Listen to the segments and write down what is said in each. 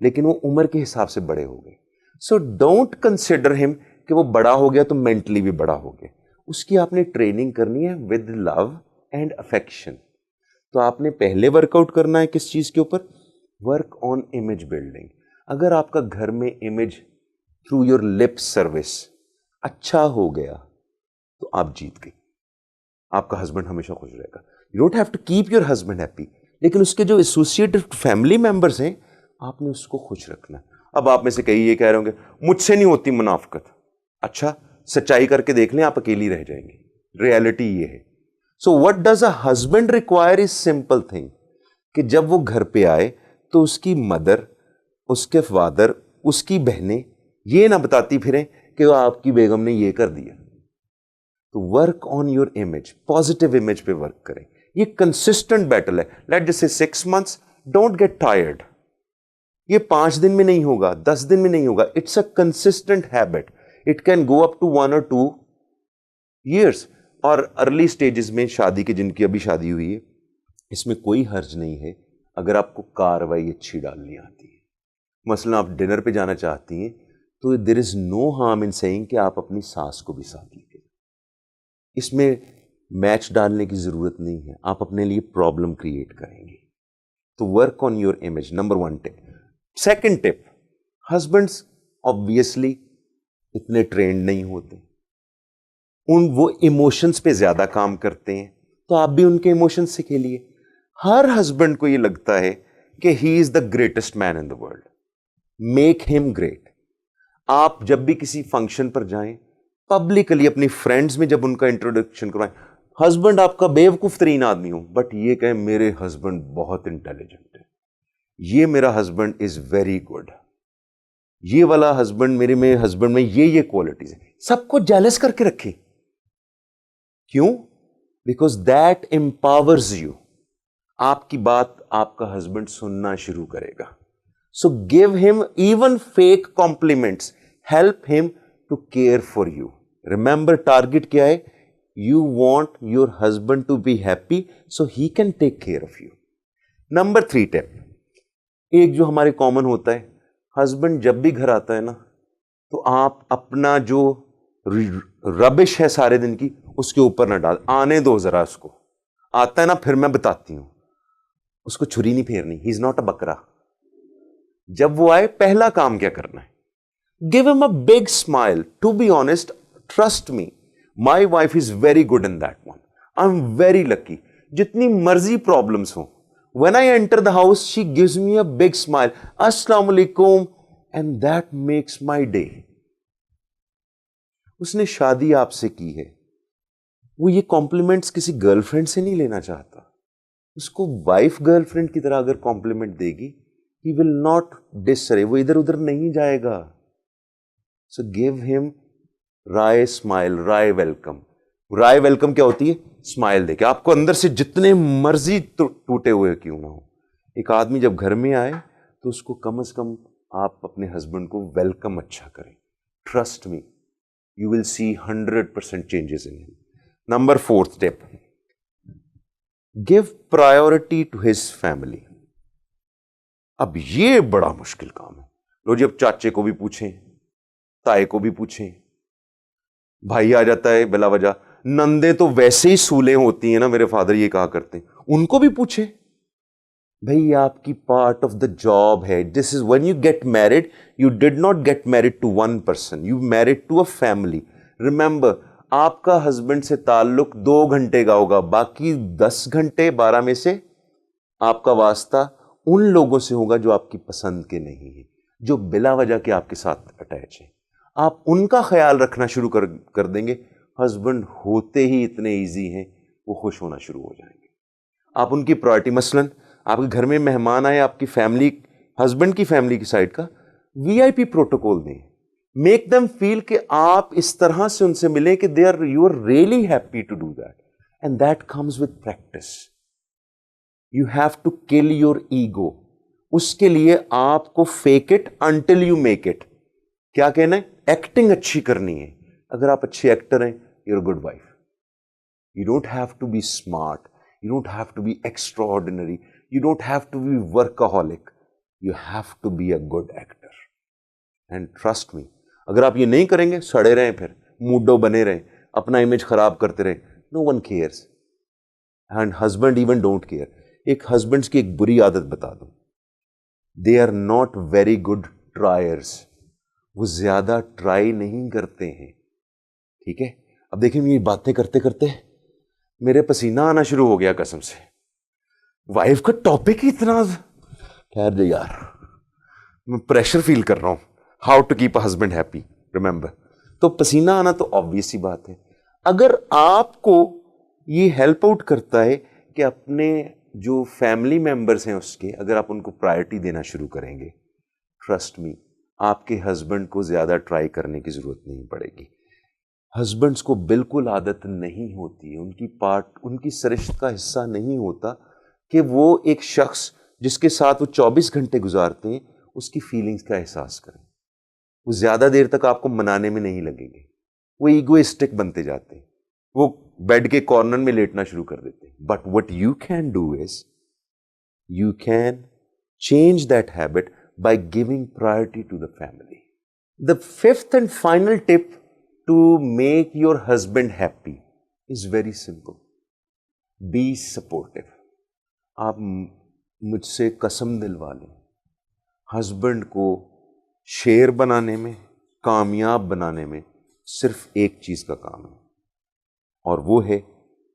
لیکن وہ عمر کے حساب سے بڑے ہو گئے. سو ڈونٹ کنسیڈر ہم کہ وہ بڑا ہو گیا تو مینٹلی بھی بڑا ہو گیا. اس کی آپ نے ٹریننگ کرنی ہے ود لو اینڈ افیکشن. تو آپ نے پہلے ورک آؤٹ کرنا ہے کس چیز کے اوپر؟ Work on image building. اگر آپ کا گھر میں image through your lip service اچھا ہو گیا تو آپ جیت گئی. آپ کا ہسبینڈ ہمیشہ خوش رہے گا. You don't have to keep your husband happy, لیکن اس کے جو ایسوسیٹڈ فیملی ممبرس ہیں آپ نے اس کو خوش رکھنا ہے. اب آپ میں سے کئی یہ کہہ رہے ہوں گے مجھ سے نہیں ہوتی منافقت. اچھا, سچائی کر کے دیکھ لیں, آپ اکیلی رہ جائیں گے. ریالٹی یہ ہے. So what does a husband require is simple thing, کہ جب وہ گھر پہ آئے تو اس کی مدر, اس کے فادر, اس کی بہنیں یہ نہ بتاتی پھریں کہ وہ آپ کی بیگم نے یہ کر دیا. تو work on your image, positive image پہ ورک کریں. یہ کنسسٹنٹ بیٹل ہے. لیٹ جس سے 6 months, ڈونٹ گیٹ ٹائرڈ. یہ 5 دن میں نہیں ہوگا, 10 دن میں نہیں ہوگا. It's a consistent habit. It can go up to 1 or 2 years. اور ارلی سٹیجز میں شادی کے, جن کی ابھی شادی ہوئی ہے, اس میں کوئی حرج نہیں ہے اگر آپ کو کاروائی اچھی ڈالنی آتی ہے. مثلا آپ ڈنر پہ جانا چاہتی ہیں تو دیر از نو ہارم ان سیئنگ کہ آپ اپنی ساس کو بھی ساتھ لے کے. اس میں میچ ڈالنے کی ضرورت نہیں ہے, آپ اپنے لیے پرابلم کریٹ کریں گے. تو work on your image, number 1 tip. Second tip, husbands obviously اتنے ٹرینڈ نہیں ہوتے, وہ ایموشنس پہ زیادہ کام کرتے ہیں, تو آپ بھی ان کے ایموشنس سے کھیلیے. ہر ہسبینڈ کو یہ لگتا ہے کہ he is the greatest man in the world. Make him great. آپ جب بھی کسی فنکشن پر جائیں, پبلکلی اپنی فرینڈز میں جب ان کا انٹروڈکشن کروائیں, ہسبینڈ آپ کا بیوقوف ترین آدمی ہو بٹ یہ کہیں میرے ہسبینڈ بہت انٹیلیجنٹ ہے, یہ میرا ہسبینڈ از ویری گڈ, یہ والا ہسبینڈ میرے ہسبینڈ میں یہ کوالٹیز ہیں. سب کو جیلس کر کے رکھیں. کیوں؟ Because that empowers you. آپ کی بات آپ کا ہسبینڈ سننا شروع کرے گا. So give him even fake compliments, help him to care for you. Remember target کیا ہے؟ You want your husband to be happy so he can take care of you. Number 3 tip, ایک جو ہمارے common ہوتا ہے, husband جب بھی گھر آتا ہے نا تو آپ اپنا جو ربش ہے سارے دن کی اس کے اوپر نہ ڈال, آنے دو ذرا اس کو. آتا ہے نا پھر میں بتاتی ہوں. اس کو چھری نہیں پھیرنی, ہی از ناٹ اے بکرا. جب وہ آئے پہلا کام کیا کرنا ہے؟ Give him a big smile. To be honest, trust me, my wife is very good in that one. I'm very lucky. جتنی مرضی problems ہوں, when I enter the house, she gives me a big smile. Assalamu alaikum. And that makes my day. اس نے شادی آپ سے کی ہے, وہ یہ کمپلیمنٹس کسی گرل فرینڈ سے نہیں لینا چاہتا. اس کو وائف گرل فرینڈ کی طرح اگر کمپلیمنٹ دے گی, he will not disarray, وہ ادھر ادھر نہیں جائے گا. So give him رائے اسمائل, رائے ویلکم. رائے ویلکم کیا ہوتی ہے؟ اسمائل دے کے. آپ کو اندر سے جتنے مرضی ٹوٹے ہوئے کیوں نہ ہو, ایک آدمی جب گھر میں آئے تو اس کو کم از کم آپ اپنے ہسبینڈ کو ویلکم اچھا کریں. Trust me, you will see 100% changes in him. Number 4 step, give priority to his family. اب یہ بڑا مشکل کام ہے. لو جی, اب چاچے کو بھی پوچھیں, تائے کو بھی پوچھیں, بھائی آ جاتا ہے بلا وجہ, نندے تو ویسے ہی سولیں ہوتی ہیں نا, میرے فادر یہ کہا کرتے ہیں, ان کو بھی پوچھیں. بھائی آپ کی پارٹ آف دا جاب ہے. This is when you get married, you did not get married to one person, you married to a family. Remember, آپ کا ہسبینڈ سے تعلق 2 گھنٹے کا ہوگا, باقی 10 گھنٹے 12 میں سے آپ کا واسطہ ان لوگوں سے ہوگا جو آپ کی پسند کے نہیں ہیں, جو بلا وجہ کے آپ کے ساتھ اٹیچ ہیں. آپ ان کا خیال رکھنا شروع کر دیں گے, ہسبینڈ ہوتے ہی اتنے ایزی ہیں, وہ خوش ہونا شروع ہو جائیں گے. آپ ان کی پرائرٹی, مثلاً آپ کے گھر میں مہمان آئے, آپ کی فیملی, ہسبینڈ کی فیملی کی سائڈ کا VIP پروٹوکول دیں. میک دم فیل کہ آپ اس طرح سے ان سے ملیں کہ you are really happy to do that, and that comes with practice. You have to kill your ego. اس کے لیے آپ کو fake it until you make it. کیا کہنا ہے؟ ایکٹنگ اچھی کرنی ہے. اگر آپ اچھے ایکٹر ہیں, you are good wife. You don't have to be smart, you don't have to be extraordinary, you don't have to be workaholic. You have to be a good actor. And trust me, اگر آپ یہ نہیں کریں گے, سڑے رہیں, پھر موڈو بنے رہیں, اپنا امیج خراب کرتے رہیں, no one cares. And husband even don't care. ایک husbands کی ایک بری عادت بتا دوں, they are not very good triers. وہ زیادہ ٹرائی نہیں کرتے ہیں, ٹھیک ہے. اب دیکھیں یہ باتیں کرتے کرتے میرے پسینہ آنا شروع ہو گیا قسم سے. وائف کا ٹاپک ہی اتنا, خیر جی یار میں پریشر فیل کر رہا ہوں. How to keep a husband happy, remember. تو پسینہ آنا تو آبویس سی بات ہے. اگر آپ کو یہ ہیلپ آؤٹ کرتا ہے کہ اپنے جو فیملی ممبرس ہیں اس کے, اگر آپ ان کو پرائرٹی دینا شروع کریں گے, ٹرسٹ می, آپ کے ہسبینڈ کو زیادہ ٹرائی کرنے کی ضرورت نہیں پڑے گی. ہسبینڈس کو بالکل عادت نہیں ہوتی ہے, ان کی سرشت کا حصہ نہیں ہوتا کہ وہ ایک شخص جس کے ساتھ وہ 24 گھنٹے گزارتے ہیں اس کی فیلنگز کا احساس کریں. وہ زیادہ دیر تک آپ کو منانے میں نہیں لگیں گے. وہ ایگوئسٹک بنتے جاتے ہیں, وہ بیڈ کے کارنر میں لیٹنا شروع کر دیتے ہیں. But what you can do is you can change that habit by giving priority to the family. The fifth and final tip to make your husband happy is very simple. Be supportive. آپ مجھ سے قسم دلوا لیں, husband کو شیر بنانے میں, کامیاب بنانے میں صرف ایک چیز کا کام ہے, اور وہ ہے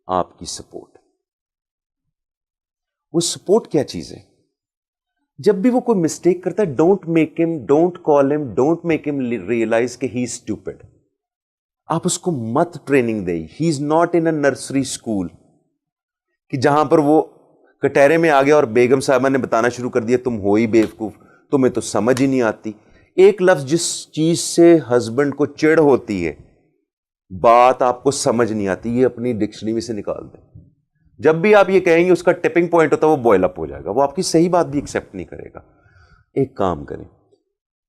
آپ کی سپورٹ. وہ سپورٹ کیا چیز ہے؟ جب بھی وہ کوئی مسٹیک کرتا ہے, ڈونٹ کال ہم, ڈونٹ میک ہم ریئلائز کہ ہی از اسٹوپڈ. آپ اس کو مت ٹریننگ دیں. He is not in a nursery school کہ جہاں پر وہ کٹہرے میں آ گیا اور بیگم صاحبہ نے بتانا شروع کر دیا تم ہو ہی بیوقوف, تمہیں تو سمجھ ہی نہیں آتی. ایک لفظ جس چیز سے ہسبینڈ کو چڑ ہوتی ہے, بات آپ کو سمجھ نہیں آتی, یہ اپنی ڈکشنری میں سے نکال دیں. جب بھی آپ یہ کہیں گے اس کا ٹپنگ پوائنٹ ہوتا ہے وہ بوائل اپ ہو جائے گا, وہ آپ کی صحیح بات بھی ایکسیپٹ نہیں کرے گا. ایک کام کریں,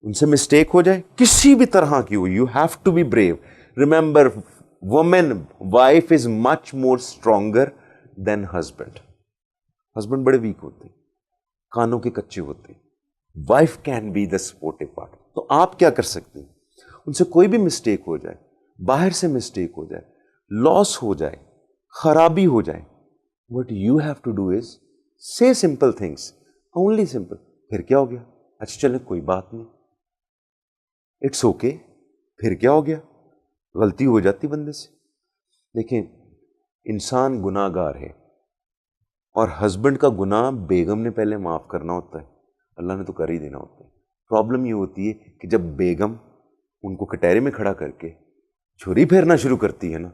ان سے مسٹیک ہو جائے کسی بھی طرح کی ہو, you have to be brave. Remember, woman wife is much more stronger than husband. Husband بڑے ویک ہوتے ہیں, کانوں کے کچے ہوتے ہیں, wife can be the supportive part. تو آپ کیا کر سکتے ہیں, ان سے کوئی بھی مسٹیک ہو جائے, باہر سے مسٹیک ہو جائے, لاس ہو جائے, خرابی ہو جائے, what you have to do is say simple things, only simple. پھر کیا ہو گیا, اچھا چلے کوئی بات نہیں, اٹس اوکے. پھر کیا ہو گیا, غلطی ہو جاتی بندے سے. دیکھیں انسان گناہ گار ہے, اور ہسبینڈ کا گناہ بیگم نے پہلے معاف کرنا ہوتا ہے, اللہ نے تو کر ہی دینا ہوتا ہے. پرابلم یہ ہوتی ہے کہ جب بیگم ان کو کٹہرے میں کھڑا کر کے چھری پھیرنا شروع کرتی ہے نا,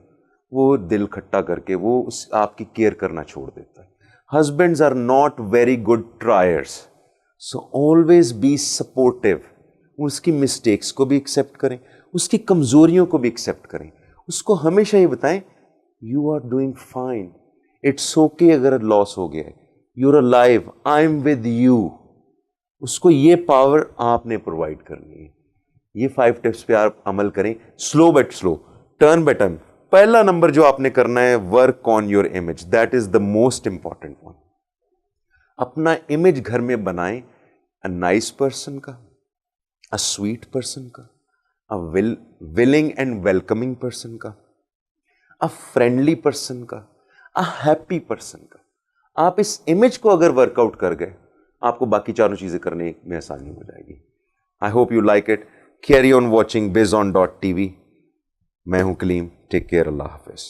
وہ دل کھٹا کر کے وہ آپ کی کیئر کرنا چھوڑ دیتا ہے. Husbands are not very good triers, so always be supportive. اس کی مسٹیکس کو بھی ایکسیپٹ کریں, اس کی کمزوریوں کو بھی ایکسیپٹ کریں. اس کو ہمیشہ یہ بتائیں you are doing fine, it's okay اگر لاس ہو گیا ہے, you are alive, I am with you. اس کو یہ پاور آپ نے پرووائڈ کرنی ہے. یہ 5 ٹپس پہ آپ عمل کریں, slow but slow, turn by turn. پہلا نمبر جو آپ نے کرنا ہے, work on your image, that is the most important one. اپنا امیج گھر میں بنائیں, اے نائس پرسن کا, اے سویٹ پرسن کا, اے ولنگ اینڈ ویلکمنگ پرسن کا, اے فرینڈلی پرسن کا, اے ہیپی پرسن کا. آپ اس امیج کو اگر ورک آؤٹ کر گئے, آپ کو باقی چاروں چیزیں کرنے میں آسانی ہو جائے گی. I hope you like it. Carry on watching BizOn.tv. میں ہوں کلیم. Take care. اللہ حافظ.